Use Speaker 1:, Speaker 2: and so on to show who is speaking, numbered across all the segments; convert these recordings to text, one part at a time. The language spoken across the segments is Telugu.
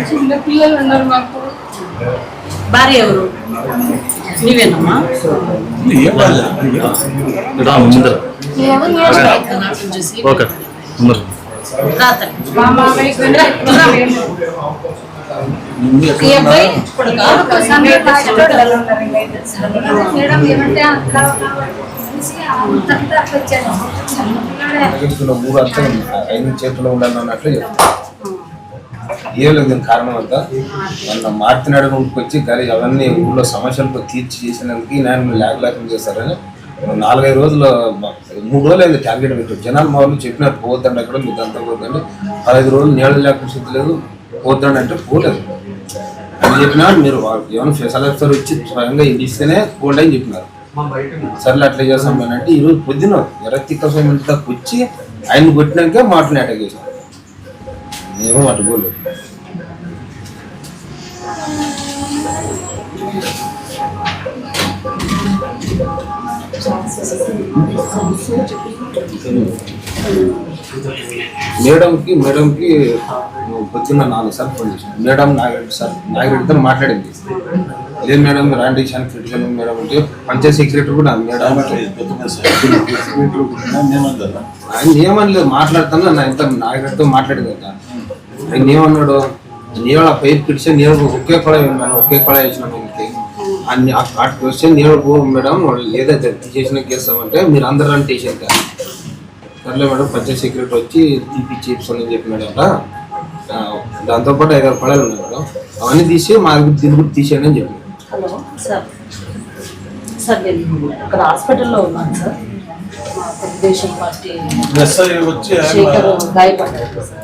Speaker 1: చిన్న పిల్లలు ఉన్నారు మాకు. భార్య ఎవరు? నీవేనమ్మా?
Speaker 2: చేతుల్లో ఉండాలన్నట్లు ఏం లేదు. కారణం అంతా మన మార్చినాడు వచ్చి గాలి అవన్నీ ఊళ్ళో సమస్యలకు తీర్చి చేసినందుకు నేను లేకలేకుండా చేస్తారని 4-5 రోజులు 3 రోజులు అయింది టార్గెట్ పెట్టారు. జనాలు మా వాళ్ళు చెప్పినారు పోద్దండి అక్కడ మీకు అంతా పోద్దండి. 15 రోజులు నీళ్ళు లేకుండా స్థితి లేదు, పోద్దండి అంటే పోలేదు అని చెప్పినా. మీరు ఏమైనా స్పెషల్ ఆఫీసర్ వచ్చి స్వయంగా ఇస్తేనే పోండి అని చెప్పినారు. సర్లే అట్లా చేస్తాం అంటే ఈరోజు పొద్దున ఎర్రతిక్క స్వామి దాకా వచ్చి ఆయన కొట్టినాకే మాటని అటాక్ చేశారు. ఏమో అటు పోలేదు. మేడంకి పొద్దున్న 4 సార్లు ఫోన్ చేశాను. మేడం నాగిరెడ్డితో మాట్లాడింది. లేదు మేడం రాండి క్రిటికల్ మేడం అంటే పంచాయత్ సెక్రటరీ కూడా మేడం ఆయన ఏమనలేదు. మాట్లాడుతాను నా ఇంత నాగిరెడ్డితో మాట్లాడింది కదా. ఆయన ఏమన్నాడు, నీళ్ళ పైపు పిలిచి నీళ్ళు ఒకే కొడ వేసినాను అన్ని అటు వస్తే నీళ్ళు పో మేడం ఏదైతే చేసిన చేస్తామంటే మీరు అందరూ అంటే వేసారు కదా. సర్లే మేడం పంచాయత్ సెక్రటరీ వచ్చి తీపిచ్చి ఇప్పిస్తానని చెప్పి మేడం దాంతోపాటు 5-6 పడాలు ఉన్నాయి మేడం. అవన్నీ తీసి మా దీని కూడా తీసేయండి అని చెప్పాను.
Speaker 1: హలో సార్, సార్ నేను ఇక్కడ హాస్పిటల్లో ఉన్నాను సార్. తెలుగుదేశం పార్టీ శేఖర్ గాయపడ్డారు సార్.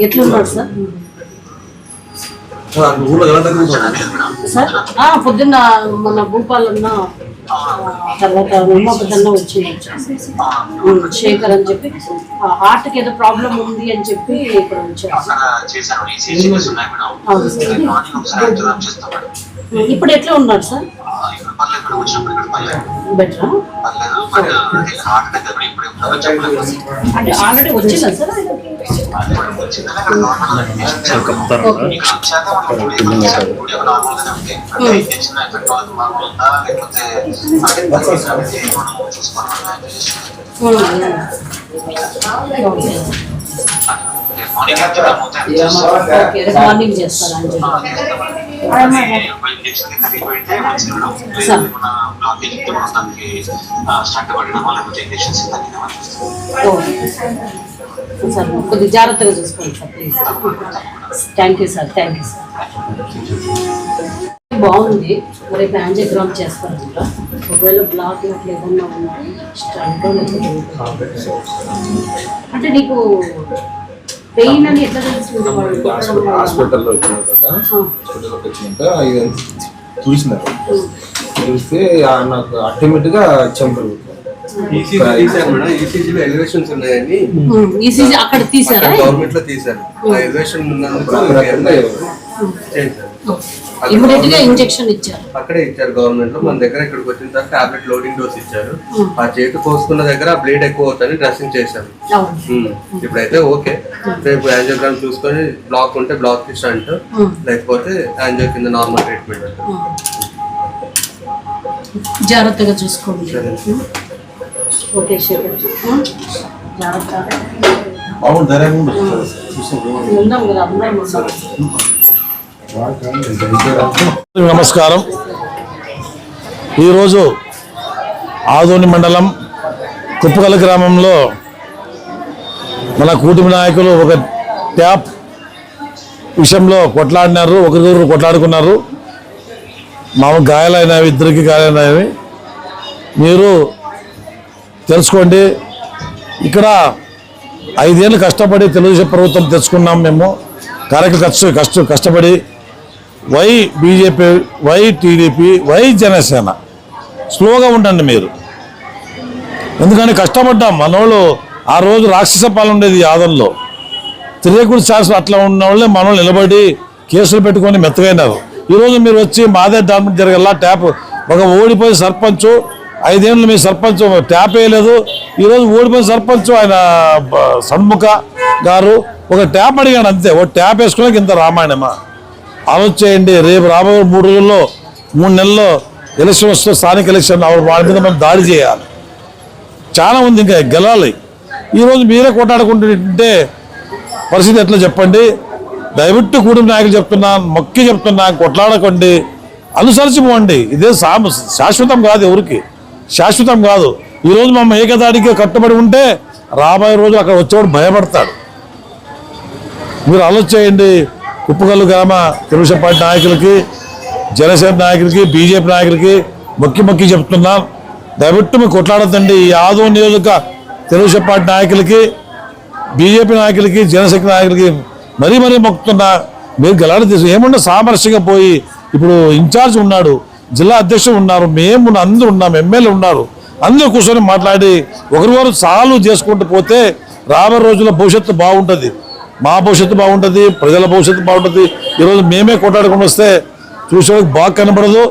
Speaker 1: ఎట్లున్నాడు సార్? సార్ పొద్దున్న మన భూపాలన్న తర్వాత ఉమాపదన్న వచ్చింది శేఖర్ అని చెప్పి హార్ట్కి ఏదో ప్రాబ్లం ఉంది అని చెప్పి ఇక్కడ వచ్చారు. ఇప్పుడు ఎట్లా ఉన్నారు సార్? బెటరా? అంటే ఆల్రెడీ వచ్చిందా సార్? మార్నింగ్ చేస్తారా? సార్ కొద్దిగా జాగ్రత్తగా చూసుకోండి sir please. Thank you sir, thank you sir. బాగుంది. రేపు యాంజియోగ్రామ్ చేస్తారంట. ఒకవేళ బ్లాక్ అట్లా ఏదన్నా ఉంటే స్టంట్ అంటే నీకు పెయిన్ అని ఎట్లా తెలుస్తుంది?
Speaker 2: హాస్పిటల్లోకి వచ్చినాక చూసినారు. చూస్తే నాకు ఆటోమేటిక్గా చెంపలు
Speaker 3: ఎలివేషన్స్ ఉన్నాయని
Speaker 1: అక్కడ తీసారా?
Speaker 3: గవర్నమెంట్ లో తీసారు. ఎలివేషన్
Speaker 1: ఇమిడియట్ గా ఇంజెక్షన్ ఇచ్చారు.
Speaker 3: అక్కడే ఇచ్చారు గవర్నమెంట్ లో. మన దగ్గర ఇక్కడికి వచ్చిన తర్వాత టాబ్లెట్ లోడింగ్ డోస్ ఇచ్చారు. ఆ చేతి కోసుకున్న దగ్గర బ్లీడ్ ఎక్కువ అవుతుంది డ్రెస్సింగ్ చేశారు. ఇప్పుడైతే ఓకే. రేపు యాంజియోగ్రామ్ చూసుకొని బ్లాక్ ఉంటే బ్లాక్ కి స్టంట్, లేకపోతే యాంజియో కింద నార్మల్ ట్రీట్మెంట్.
Speaker 1: జాగ్రత్తగా చూసుకోండి. ఓకే శేఖర్,
Speaker 4: నమస్కారం. ఈరోజు ఆదోని మండలం కుప్పగల గ్రామంలో మన కూటమి నాయకులు ఒక ట్యాప్ విషయంలో కొట్లాడినారు. ఒకరికొకరు కొట్లాడుకున్నారు. మామూలు గాయాలైనవి, 2 గాయాలైనవి. మీరు తెలుసుకోండి. ఇక్కడ 5 ఏళ్ళు కష్టపడి తెలుగుదేశం ప్రభుత్వం తెచ్చుకున్నాం మేము. కార్యకర్తలు కష్టపడి why BJP, why TDP, why Janasena. స్లోగా ఉండండి మీరు, ఎందుకంటే కష్టపడ్డాం. మనోళ్ళు ఆ రోజు రాక్షస పాలన ఉండేది యాదంలో. తిరేకుడు శాసనం అట్లా ఉన్న వాళ్ళే మనోళ్ళు నిలబడి కేసులు పెట్టుకొని మెత్తగైనారు. ఈరోజు మీరు వచ్చి మాదే డెవలప్మెంట్ జరగల్లా ట్యాప్ ఒక ఓడిపోయి సర్పంచ్ 5 ఏళ్ళు మీ సర్పంచ్ ట్యాప్ వేయలేదు. ఈరోజు ఓడిపోయిన సర్పంచ్ ఆయన షణ్ముఖ గారు ఒక ట్యాప్ అడిగాడు అంతే. ఒక ట్యాప్ వేసుకోవడానికి ఇంత రామాయణమా? ఆలోచించేయండి. రేపు రాబోయే 3 రోజుల్లో 3 నెలల్లో ఎలక్షన్ వస్తే స్థానిక ఎలక్షన్ వాళ్ళ మీద మనం దాడి చేయాలి. చాలా ఉంది, ఇంకా గెలాలి. ఈరోజు మీరే కొట్టాడుకుంటుంటే పరిస్థితి ఎట్లా చెప్పండి? దయవిట్టు కూటమి నాయకులు చెప్తున్నాను, మొక్కి చెప్తున్నాను, కొట్లాడకండి, అనుసరించిపోండి. ఇదే శాశ్వతం కాదు, ఎవరికి శాశ్వతం కాదు. ఈరోజు మనం ఏకదాడికి కట్టుబడి ఉంటే రాబోయే రోజు అక్కడ వచ్చేవాడు భయపడతాడు. మీరు ఆలోచించేయండి. కుప్పగల్లు గ్రామ తెలుగుదేశం పార్టీ నాయకులకి, జనసేన నాయకులకి, బీజేపీ నాయకులకి మొక్కి చెప్తున్నాం, దయవిట్టు మీరు కొట్లాడద్దండి. ఈ ఆదోని నియోజక తెలుగుదేశం పార్టీ నాయకులకి, బీజేపీ నాయకులకి, జనశక్తి నాయకులకి మరీ మొక్కుతున్నా, మీరు గెలాడ తీసు ఏమన్నా సామరస్యంగా పోయి. ఇప్పుడు ఇన్ఛార్జ్ ఉన్నాడు, జిల్లా అధ్యక్షుడు ఉన్నారు, మేము అందరూ ఉన్నాం, ఎమ్మెల్యే ఉన్నారు, అందరూ కూర్చొని మాట్లాడి ఒకరికొకరు సాల్వ్ చేసుకుంటూ పోతే రాబోయే రోజుల్లో భవిష్యత్తు బాగుంటుంది. మా భవిష్యత్తు బాగుంటుంది, ప్రజల భవిష్యత్తు బాగుంటుంది. ఈరోజు మేమే కొట్లాడుకుని వస్తే చూసేవాళ్ళకి బాగా కనబడదు.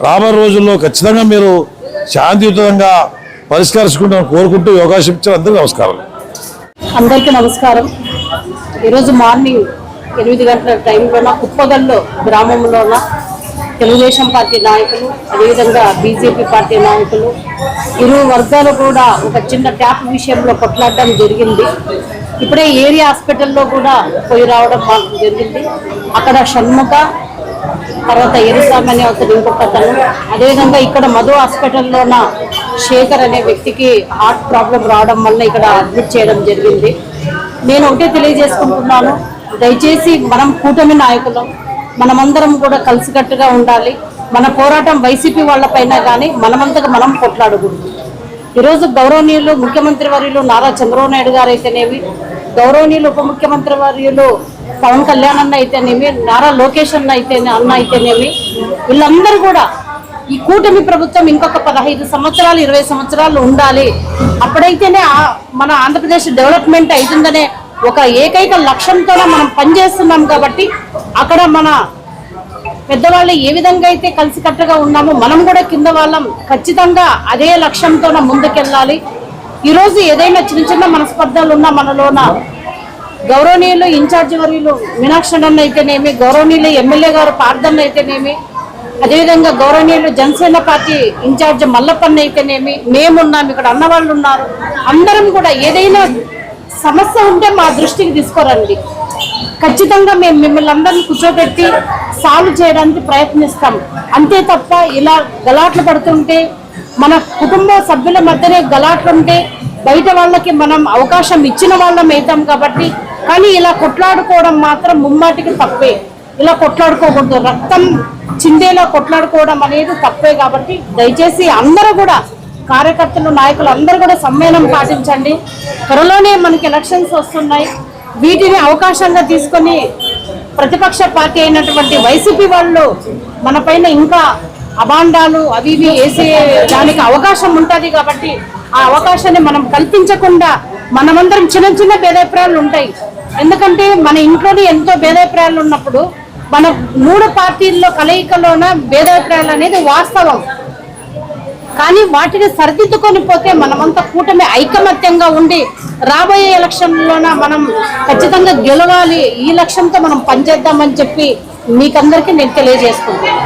Speaker 4: రాబోయే రోజుల్లో ఖచ్చితంగా మీరు శాంతియుతంగా పరిష్కరించుకుంటామని కోరుకుంటూ అవకాశం ఇచ్చారు. అందరికీ నమస్కారం.
Speaker 1: అందరికీ నమస్కారం. ఈరోజు మార్నింగ్ 8 గంటల టైంలోన కుప్పగల్లో గ్రామంలోన తెలుగుదేశం పార్టీ నాయకులు, అదేవిధంగా బీజేపీ పార్టీ నాయకులు, ఇరు వర్గాలు కూడా ఒక చిన్న ట్యాప్ విషయంలో కొట్లాడడం జరిగింది. ఇప్పుడే ఏరియా హాస్పిటల్లో కూడా పోయి రావడం మాకు జరిగింది. అక్కడ షణ్ముఖ, తర్వాత ఎరుసామి అనే అతను ఇంకొక అతను, అదేవిధంగా ఇక్కడ మధు హాస్పిటల్లోన శేఖర్ అనే వ్యక్తికి హార్ట్ ప్రాబ్లం రావడం వల్ల ఇక్కడ అడ్మిట్ చేయడం జరిగింది. నేను ఒకటే తెలియజేసుకుంటున్నాను, దయచేసి మనం కూటమి నాయకులం, మనమందరం కూడా కలిసికట్టుగా ఉండాలి. మన పోరాటం వైసీపీ వాళ్ళపైన కానీ మనమంతగా మనం కొట్లాడకూడదు. ఈరోజు గౌరవనీయులు ముఖ్యమంత్రి వర్యులు నారా చంద్రబాబు నాయుడు గారు అయితేనేమి, గౌరవనీయులు ఉప ముఖ్యమంత్రి వర్యులు పవన్ కళ్యాణ్ అన్న అయితేనేమి, నారా లోకేష్ అన్న అయితేనేమి, వీళ్ళందరూ కూడా ఈ కూటమి ప్రభుత్వం ఇంకొక 15 సంవత్సరాలు 20 సంవత్సరాలు ఉండాలి, అప్పుడైతేనే మన ఆంధ్రప్రదేశ్ డెవలప్మెంట్ అవుతుందనే ఒక ఏకైక లక్ష్యంతోనే మనం పనిచేస్తున్నాం. కాబట్టి అక్కడ మన పెద్దవాళ్ళు ఏ విధంగా అయితే కలిసికట్టుగా ఉన్నామో మనం కూడా కింద వాళ్ళం ఖచ్చితంగా అదే లక్ష్యంతో ముందుకెళ్ళాలి. ఈరోజు ఏదైనా చిన్న మనస్పర్ధలు ఉన్నా మనలోన గౌరవనీయులు ఇన్ఛార్జి వర్యులు మీనాక్షి అన్న అయితేనేమి, గౌరవనీయులు ఎమ్మెల్యే గారు పార్థన్న అయితేనేమి, అదేవిధంగా గౌరవనీయులు జనసేన పార్టీ ఇన్ఛార్జ్ మల్లప్పన్న అయితేనేమి, మేమున్నాం, ఇక్కడ అన్నవాళ్ళు ఉన్నారు, అందరం కూడా ఏదైనా సమస్య ఉంటే మా దృష్టికి తీసుకురండి. ఖచ్చితంగా మేము మిమ్మల్ని అందరినీ కూర్చోబెట్టి సాల్వ్ చేయడానికి ప్రయత్నిస్తాం. అంతే తప్ప ఇలా గలాట్లు పడుతుంటే, మన కుటుంబ సభ్యుల మధ్యనే గలాట్లుంటే బయట వాళ్ళకి మనం అవకాశం ఇచ్చిన వాళ్ళం అవుతాం. కాబట్టి కానీ ఇలా కొట్లాడుకోవడం మాత్రం ముమ్మాటికి తప్పే. ఇలా కొట్లాడుకోకూడదు, రక్తం చిందేలా కొట్లాడుకోవడం అనేది తప్పే. కాబట్టి దయచేసి అందరూ కూడా కార్యకర్తలు, నాయకులు అందరూ కూడా సమ్మేళనం పాటించండి. త్వరలోనే మనకి ఎలక్షన్స్ వస్తున్నాయి. వీటిని అవకాశంగా తీసుకొని ప్రతిపక్ష పార్టీ అయినటువంటి వైసీపీ వాళ్ళు మన పైన ఇంకా అభాండాలు అవి ఇవి వేసే దానికి అవకాశం ఉంటుంది. కాబట్టి ఆ అవకాశాన్ని మనం కల్పించకుండా మనమందరం చిన్న భేదాభిప్రాయాలు ఉంటాయి. ఎందుకంటే మన ఇంట్లోనే ఎంతో భేదాభిప్రాయాలు ఉన్నప్పుడు మన 3 పార్టీల్లో కలయికలోన భేదాభిప్రాయాలు అనేది వాస్తవం. కానీ వాటిని సరిదిద్దుకొని పోతే మనమంతా కూటమి ఐకమత్యంగా ఉండి రాబోయే ఎలక్షన్లోన మనం ఖచ్చితంగా గెలవాలి, ఈ లక్ష్యంతో మనం పనిచేద్దామని చెప్పి మీకందరికీ నేను తెలియజేసుకుంటాను.